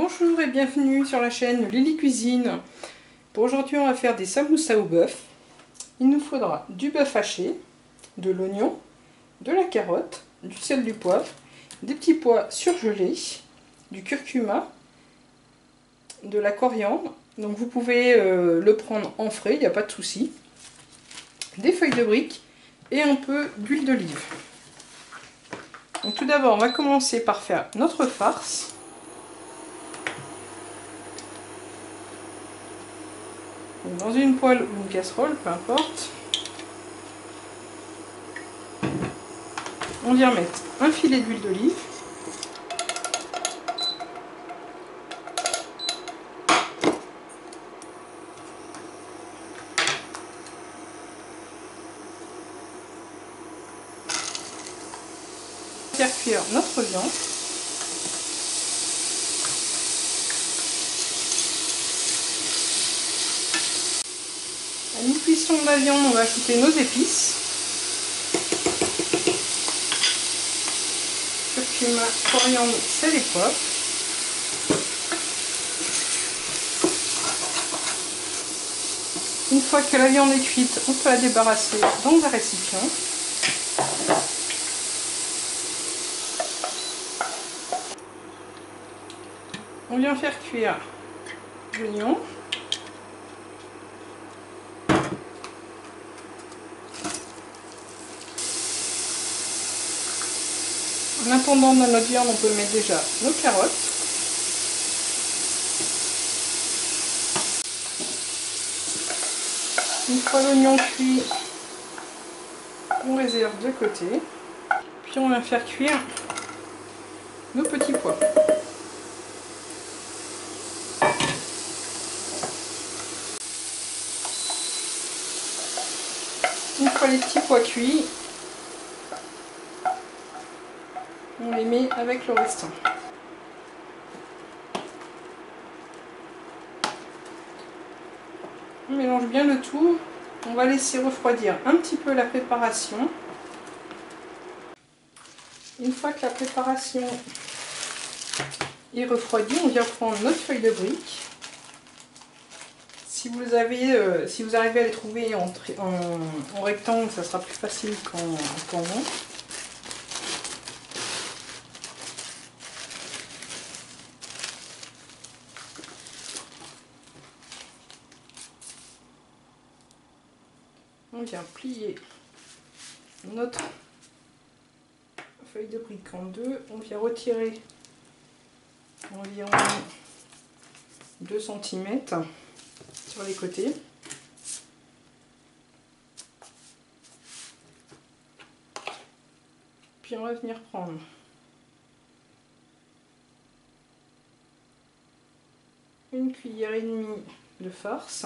Bonjour et bienvenue sur la chaîne Lily Cuisine. Pour aujourd'hui, on va faire des samoussas au bœuf. Il nous faudra du bœuf haché, de l'oignon, de la carotte, du sel, du poivre, des petits pois surgelés, du curcuma, de la coriandre. Donc vous pouvez le prendre en frais, il n'y a pas de souci. Des feuilles de brique et un peu d'huile d'olive. Donc tout d'abord, on va commencer par faire notre farce. Dans une poêle ou une casserole, peu importe. On vient mettre un filet d'huile d'olive. Faire cuire notre viande. À mi-cuisson de la viande, on va ajouter nos épices. Curcuma, coriandre, sel et poivre. Une fois que la viande est cuite, on peut la débarrasser dans un récipient. On vient faire cuire l'oignon. En attendant dans notre viande, on peut mettre déjà nos carottes. Une fois l'oignon cuit, on réserve de côté. Puis on va faire cuire nos petits pois. Une fois les petits pois cuits, on les met avec le restant. On mélange bien le tout. On va laisser refroidir un petit peu la préparation. Une fois que la préparation est refroidie, on vient prendre notre feuille de brique. Si vous arrivez à les trouver en rectangle, ça sera plus facile qu'en rond. On vient plier notre feuille de brique en deux. On vient retirer environ 2 cm sur les côtés. Puis on va venir prendre une cuillère et demie de farce.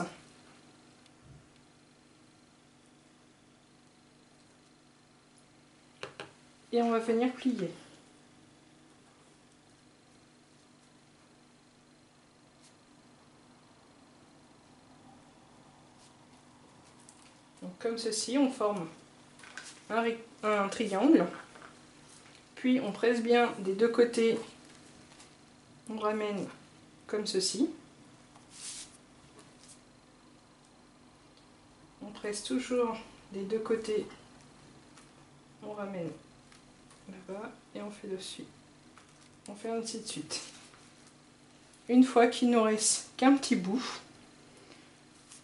Et on va venir plier. Donc comme ceci, on forme un triangle. Puis on presse bien des deux côtés. On ramène comme ceci. On presse toujours des deux côtés. On ramène là-bas et on fait dessus. On fait ainsi de suite. Une fois qu'il nous reste qu'un petit bout,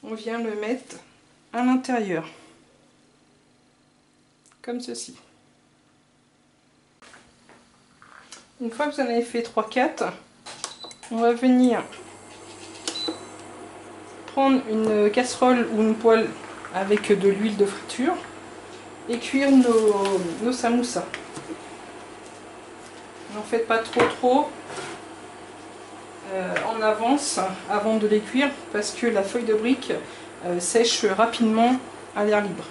on vient le mettre à l'intérieur, comme ceci. Une fois que vous en avez fait 3-4, on va venir prendre une casserole ou une poêle avec de l'huile de friture et cuire nos samoussas. N'en faites pas trop en avance avant de les cuire parce que la feuille de brique sèche rapidement à l'air libre.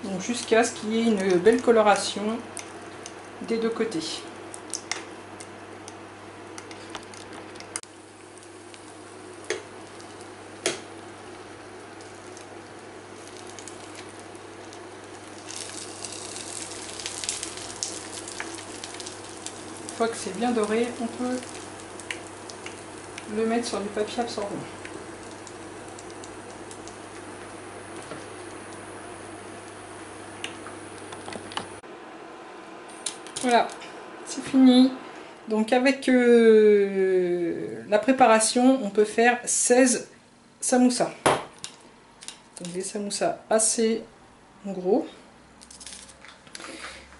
Donc jusqu'à ce qu'il y ait une belle coloration des deux côtés. fois que c'est bien doré, on peut le mettre sur du papier absorbant. Voilà, c'est fini. Donc avec la préparation, on peut faire 16 samoussas. Donc des samoussas assez gros.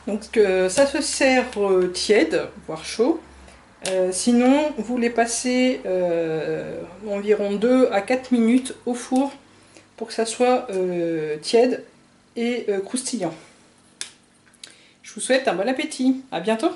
Donc ça se sert tiède, voire chaud. Sinon, vous les passez environ 2 à 4 minutes au four pour que ça soit tiède et croustillant. Je vous souhaite un bon appétit. À bientôt.